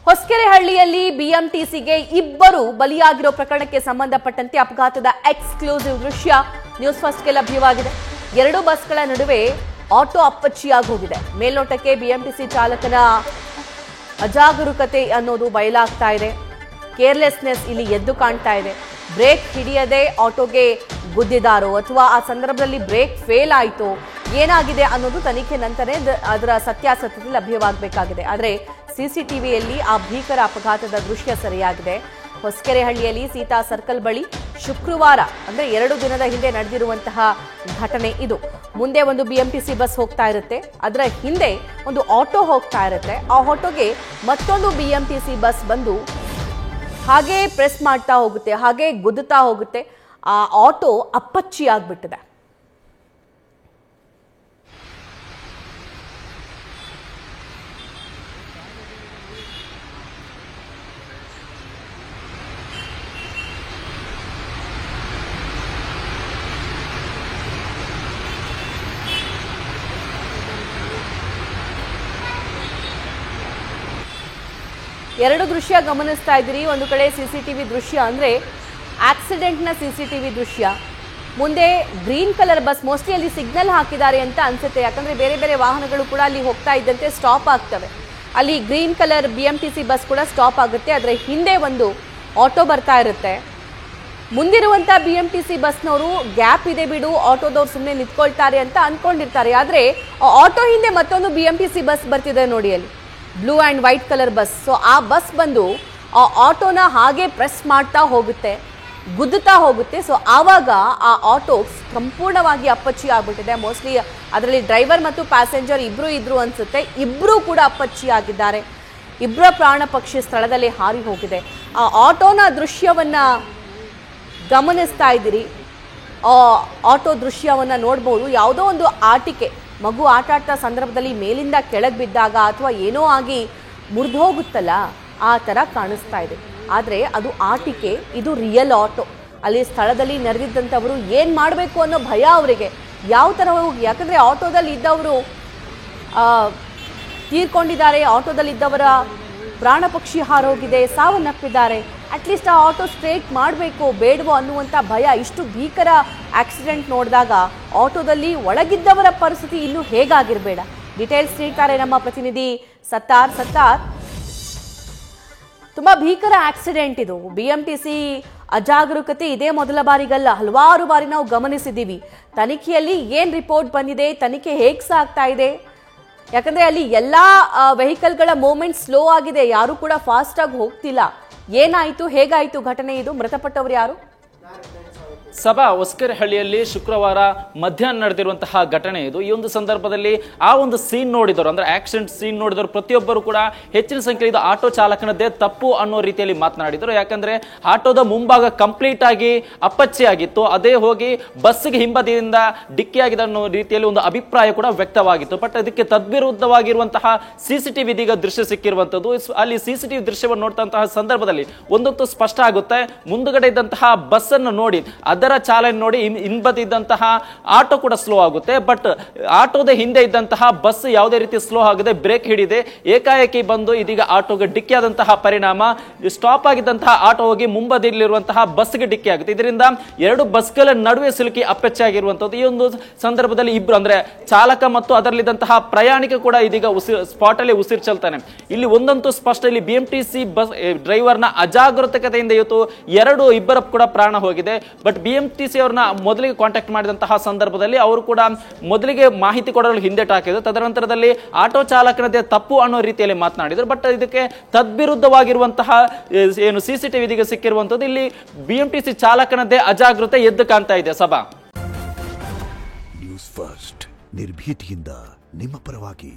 ಹೊಸಕೆರೆಹಳ್ಳಿಯಲ್ಲಿ ಬಿಎಂಟಿಸಿಗೆ ಇಬ್ಬರು ಬಲಿಯಾಗಿರೋ ಪ್ರಕರಣಕ್ಕೆ ಸಂಬಂಧಪಟ್ಟಂತೆ ಅಪಘಾತದ ಎಕ್ಸ್ಕ್ಲೂಸಿವ್ ದೃಶ್ಯ ನ್ಯೂಸ್ ಫಸ್ಟ್ಗೆ ಲಭ್ಯವಾಗಿದೆ. ಎರಡು ಬಸ್ಗಳ ನಡುವೆ ಆಟೋ ಅಪ್ಪಚ್ಚಿಯಾಗಿ ಹೋಗಿದೆ. ಮೇಲ್ನೋಟಕ್ಕೆ ಬಿಎಂಟಿಸಿ ಚಾಲಕನ ಅಜಾಗರೂಕತೆ ಅನ್ನೋದು ಬಯಲಾಗ್ತಾ ಇದೆ. ಕೇರ್ಲೆಸ್ನೆಸ್ ಇಲ್ಲಿ ಎದ್ದು ಕಾಣ್ತಾ ಇದೆ. ಬ್ರೇಕ್ ಹಿಡಿಯದೆ ಆಟೋಗೆ ಗುದ್ದಿದಾರೋ ಅಥವಾ ಆ ಸಂದರ್ಭದಲ್ಲಿ ಬ್ರೇಕ್ ಫೇಲ್ ಆಯಿತು, ಏನಾಗಿದೆ ಅನ್ನೋದು ತನಿಖೆ ನಂತರ ಅದರ ಸತ್ಯಾಸತ್ಯತೆ ಲಭ್ಯವಾಗಬೇಕಾಗಿದೆ. ಆದರೆ ಸಿಸಿಟಿವಿಯಲ್ಲಿ ಆ ಭೀಕರ ಅಪಘಾತದ ದೃಶ್ಯ ಸೆರೆಯಾಗಿದೆ. ಹೊಸಕೆರೆಹಳ್ಳಿಯಲ್ಲಿ ಸೀತಾ ಸರ್ಕಲ್ ಬಳಿ ಶುಕ್ರವಾರ ಅಂದ್ರೆ 2 ದಿನದ ಹಿಂದೆ ನಡೆದಿರುವಂತಹ ಘಟನೆ ಇದು. ಮುಂದೆ ಒಂದು ಬಿಎಂಟಿಸಿ ಬಸ್ ಹೋಗ್ತಾ ಇರುತ್ತೆ, ಅದರ ಹಿಂದೆ ಒಂದು ಆಟೋ ಹೋಗ್ತಾ ಇರುತ್ತೆ. ಆ ಆಟೋಗೆ ಮತ್ತೊಂದು ಬಿಎಂಟಿಸಿ ಬಸ್ ಬಂದು ಹಾಗೆ ಪ್ರೆಸ್ ಮಾಡ್ತಾ ಹೋಗುತ್ತೆ, ಹಾಗೆ ಗುದ್ದುತ್ತಾ ಹೋಗುತ್ತೆ. ಆ ಆಟೋ ಅಪ್ಪಚ್ಚಿ ಆಗ್ಬಿಟ್ಟಿದೆ. ಎರಡು ದೃಶ್ಯ ಗಮನಿಸ್ತಾ ಇದ್ದೀರಿ. ಒಂದು ಕಡೆ ಸಿಸಿಟಿವಿ ದೃಶ್ಯ ಅಂದ್ರೆ ಆಕ್ಸಿಡೆಂಟ್ನ ಸಿಸಿಟಿವಿ ದೃಶ್ಯ. ಮುಂದೆ ಗ್ರೀನ್ ಕಲರ್ ಬಸ್, ಮೋಸ್ಟ್ಲಿ ಅಲ್ಲಿ ಸಿಗ್ನಲ್ ಹಾಕಿದ್ದಾರೆ ಅಂತ ಅನ್ಸುತ್ತೆ. ಯಾಕಂದ್ರೆ ಬೇರೆ ಬೇರೆ ವಾಹನಗಳು ಕೂಡ ಅಲ್ಲಿ ಹೋಗ್ತಾ ಇದ್ದಂತೆ ಸ್ಟಾಪ್ ಆಗ್ತವೆ. ಅಲ್ಲಿ ಗ್ರೀನ್ ಕಲರ್ ಬಿಎಂಟಿಸಿ ಬಸ್ ಕೂಡ ಸ್ಟಾಪ್ ಆಗುತ್ತೆ. ಅದರ ಹಿಂದೆ ಒಂದು ಆಟೋ ಬರ್ತಾ ಇರುತ್ತೆ. ಮುಂದಿರುವಂತ ಬಿಎಂಟಿಸಿ ಬಸ್ನವರು ಗ್ಯಾಪ್ ಇದೆ ಬಿಡು, ಆಟೋದವ್ರು ಸುಮ್ಮನೆ ನಿಂತ್ಕೊಳ್ತಾರೆ ಅಂತ ಅನ್ಕೊಂಡಿರ್ತಾರೆ. ಆದ್ರೆ ಆಟೋ ಹಿಂದೆ ಮತ್ತೊಂದು ಬಿಎಂಟಿಸಿ ಬಸ್ ಬರ್ತಿದೆ ನೋಡಿ, ಅಲ್ಲಿ blue and white colour bus. So ಆ ಬಸ್ ಬಂದು ಆ ಆಟೋನ ಹಾಗೆ ಪ್ರೆಸ್ ಮಾಡ್ತಾ ಹೋಗುತ್ತೆ, ಗುದ್ದುತ್ತಾ ಹೋಗುತ್ತೆ. ಸೊ ಆವಾಗ ಆ ಆಟೋ ಸಂಪೂರ್ಣವಾಗಿ ಅಪ್ಪಚ್ಚಿ ಆಗ್ಬಿಟ್ಟಿದೆ. ಮೋಸ್ಟ್ಲಿ ಅದರಲ್ಲಿ ಡ್ರೈವರ್ ಮತ್ತು ಪ್ಯಾಸೆಂಜರ್ ಇಬ್ರು ಇದ್ರು ಅನ್ಸುತ್ತೆ. ಇಬ್ರು ಕೂಡ ಅಪ್ಪಚ್ಚಿ ಆಗಿದ್ದಾರೆ. ಇಬ್ಬರ ಪ್ರಾಣ ಪಕ್ಷಿ ಸ್ಥಳದಲ್ಲಿ ಹಾರಿ ಹೋಗಿದೆ. ಆ ಆಟೋನ ದೃಶ್ಯವನ್ನ ಗಮನಿಸ್ತಾ ಇದ್ದೀರಿ. ಆಟೋ ದೃಶ್ಯವನ್ನ ನೋಡ್ಬೋದು. ಯಾವುದೋ ಒಂದು ಆಟಿಕೆ, ಮಗು ಆಟ ಆಡ್ತಾ ಸಂದರ್ಭದಲ್ಲಿ ಮೇಲಿಂದ ಕೆಳಗೆ ಬಿದ್ದಾಗ ಅಥವಾ ಏನೋ ಆಗಿ ಮುರಿದು ಹೋಗುತ್ತಲ್ಲ, ಆ ಥರ ಕಾಣಿಸ್ತಾ ಇದೆ. ಆದರೆ ಅದು ಆಟಿಕೆ, ಇದು ರಿಯಲ್ ಆಟೋ. ಅಲ್ಲಿ ಸ್ಥಳದಲ್ಲಿ ನೆರೆದಿದ್ದಂಥವರು ಏನು ಮಾಡಬೇಕು ಅನ್ನೋ ಭಯ ಅವರಿಗೆ. ಯಾವ ಥರ ಹೋಗಿ, ಯಾಕಂದರೆ ಆಟೋದಲ್ಲಿ ಇದ್ದವರು ತೀರ್ಕೊಂಡಿದ್ದಾರೆ, ಆಟೋದಲ್ಲಿ ಇದ್ದವರ ಪ್ರಾಣ ಪಕ್ಷಿ ಹಾರೋಗಿದೆ, ಸಾವನ್ನಪ್ಪಿದ್ದಾರೆ. ಅಟ್ಲೀಸ್ಟ್ ಆ ಆಟೋ ಸ್ಟ್ರೇಟ್ ಮಾಡಬೇಕು ಬೇಡವೋ ಅನ್ನುವಂಥ ಭಯ. ಇಷ್ಟು ಭೀಕರ ಆಕ್ಸಿಡೆಂಟ್ ನೋಡಿದಾಗ ಆಟೋದಲ್ಲಿ ಒಳಗಿದ್ದವರ ಪರಿಸ್ಥಿತಿ ಇನ್ನೂ ಹೇಗಾಗಿರಬೇಡ. ಡೀಟೇಲ್ಸ್ ನೀಡ್ತಾರೆ ನಮ್ಮ ಪ್ರತಿನಿಧಿ ಸತ್ತಾರ್. ತುಂಬಾ ಭೀಕರ ಆಕ್ಸಿಡೆಂಟ್ ಇದು. ಬಿಎಂಟಿಸಿ ಅಜಾಗರೂಕತೆ ಇದೇ ಮೊದಲ ಬಾರಿಗಲ್ಲ, ಹಲವಾರು ಬಾರಿ ನಾವು ಗಮನಿಸಿದ್ದೀವಿ. ತನಿಖೆಯಲ್ಲಿ ಏನ್ ರಿಪೋರ್ಟ್ ಬಂದಿದೆ, ತನಿಖೆ ಹೇಗೆ ಸಾಗ್ತಾ ಇದೆ, ಯಾಕಂದ್ರೆ ಅಲ್ಲಿ ಎಲ್ಲಾ ವೆಹಿಕಲ್ಗಳ ಮೂವ್ಮೆಂಟ್ ಸ್ಲೋ ಆಗಿದೆ, ಯಾರು ಕೂಡ ಫಾಸ್ಟ್ ಆಗಿ ಹೋಗ್ತಿಲ್ಲ. ಏನಾಯ್ತು, ಹೇಗಾಯ್ತು ಘಟನೆ ಇದು? ಮೃತಪಟ್ಟವರು ಯಾರು? ಸಭಾ ಹೊಸಕೆರೆಹಳ್ಳಿಯಲ್ಲಿ ಶುಕ್ರವಾರ ಮಧ್ಯಾಹ್ನ ನಡೆದಿರುವಂತಹ ಘಟನೆ ಇದು. ಈ ಒಂದು ಸಂದರ್ಭದಲ್ಲಿ ಆ ಒಂದು ಸೀನ್ ನೋಡಿದವರು, ಅಂದ್ರೆ ಆಕ್ಸಿಡೆಂಟ್ ಸೀನ್ ನೋಡಿದವರು ಪ್ರತಿಯೊಬ್ಬರು ಕೂಡ ಹೆಚ್ಚಿನ ಸಂಖ್ಯೆಯಲ್ಲಿ ಇದು ಆಟೋ ಚಾಲಕನದ್ದೇ ತಪ್ಪು ಅನ್ನೋ ರೀತಿಯಲ್ಲಿ ಮಾತನಾಡಿದರು. ಯಾಕಂದ್ರೆ ಆಟೋದ ಮುಂಭಾಗ ಕಂಪ್ಲೀಟ್ ಆಗಿ ಅಪ್ಪಚ್ಚಿ ಆಗಿತ್ತು, ಅದೇ ಹೋಗಿ ಬಸ್ಸಿಗೆ ಹಿಂಬದಿಯಿಂದ ಡಿಕ್ಕಿಯಾಗಿದೆ ಅನ್ನೋ ರೀತಿಯಲ್ಲಿ ಒಂದು ಅಭಿಪ್ರಾಯ ಕೂಡ ವ್ಯಕ್ತವಾಗಿತ್ತು. ಬಟ್ ಅದಕ್ಕೆ ತದ್ವಿರುದ್ಧವಾಗಿರುವಂತಹ ಸಿಸಿಟಿವಿ ಇದೀಗ ದೃಶ್ಯ ಸಿಕ್ಕಿರುವಂತದ್ದು. ಅಲ್ಲಿ ಸಿಸಿಟಿವಿ ದೃಶ್ಯವನ್ನು ನೋಡ್ತಂತಹ ಸಂದರ್ಭದಲ್ಲಿ ಒಂದಂತೂ ಸ್ಪಷ್ಟ ಆಗುತ್ತೆ. ಮುಂದುಗಡೆ ಇದ್ದಂತಹ ಬಸ್ ಅನ್ನು ನೋಡಿ, ಅದರ ಚಾಲನೆ ನೋಡಿ ಹಿಂಬದಿದ್ದಂತಹ ಆಟೋ ಕೂಡ ಸ್ಲೋ ಆಗುತ್ತೆ. ಬಟ್ ಆಟೋದ ಹಿಂದೆ ಇದ್ದಂತಹ ಬಸ್ ಯಾವುದೇ ರೀತಿ ಸ್ಲೋ ಆಗದೆ ಬ್ರೇಕ್ ಹಿಡಿದೆ ಏಕಾಏಕಿ ಬಂದು ಇದೀಗ ಆಟೋಗೆ ಡಿಕ್ಕಿ ಆದಂತಹ ಪರಿಣಾಮ ಸ್ಟಾಪ್ ಆಗಿದ್ದಂತಹ ಆಟೋ ಹೋಗಿ ಮುಂಬದಿಯಲ್ಲಿರುವಂತಹ ಬಸ್ಗೆ ಡಿಕ್ಕಿ ಆಗುತ್ತೆ. ಇದರಿಂದ ಎರಡು ಬಸ್ಗಳ ನಡುವೆ ಸಿಲುಕಿ ಅಪ್ಪಚ್ಚಾಗಿರುವಂತದ್ದು. ಈ ಒಂದು ಸಂದರ್ಭದಲ್ಲಿ ಇಬ್ರು, ಅಂದ್ರೆ ಚಾಲಕ ಮತ್ತು ಅದರಲ್ಲಿದ್ದಂತಹ ಪ್ರಯಾಣಿಕ ಕೂಡ ಇದೀಗ ಸ್ಪಾಟ್ ಅಲ್ಲಿ ಉಸಿರು ಚೆಲ್ತಾನೆ. ಇಲ್ಲಿ ಒಂದಂತೂ ಸ್ಪಷ್ಟ, ಇಲ್ಲಿ ಬಿಎಂಟಿಸಿ ಬಸ್ ಡ್ರೈವರ್ನ ಅಜಾಗರೂಕತೆಯಿಂದ ಇವತ್ತು ಇಬ್ಬರ ಕೂಡ ಪ್ರಾಣ ಹೋಗಿದೆ. ಬಟ್ ಬಿಎಂಟಿಸಿ ಅವ್ರನ್ನ ಮೊದಲಿಗೆ ಕಾಂಟ್ಯಾಕ್ಟ್ ಮಾಡಿದಂತಹ ಸಂದರ್ಭದಲ್ಲಿ ಅವರು ಕೂಡ ಮೊದಲಿಗೆ ಮಾಹಿತಿ ಕೊಡಲು ಹಿಂದೆಟ್ ಹಾಕಿದ್ರು. ತದನಂತರದಲ್ಲಿ ಆಟೋ ಚಾಲಕನದೇ ತಪ್ಪು ಅನ್ನೋ ರೀತಿಯಲ್ಲಿ ಮಾತನಾಡಿದ್ರು. ಬಟ್ ಇದಕ್ಕೆ ತದ್ವಿರುದ್ಧವಾಗಿರುವಂತಹ ಏನು ಸಿಸಿಟಿವಿ ಇದೀಗ ಸಿಕ್ಕಿರುವಂತದ್ದು. ಇಲ್ಲಿ ಬಿಎಂಟಿಸಿ ಚಾಲಕನದೇ ಅಜಾಗೃತೆ ಎದ್ದು ಕಾಣ್ತಾ ಇದೆ. ಸಭಾ ನ್ಯೂಸ್ ಫಸ್ಟ್, ನಿರ್ಭೀತಿಯಿಂದ ನಿಮ್ಮ ಪರವಾಗಿ.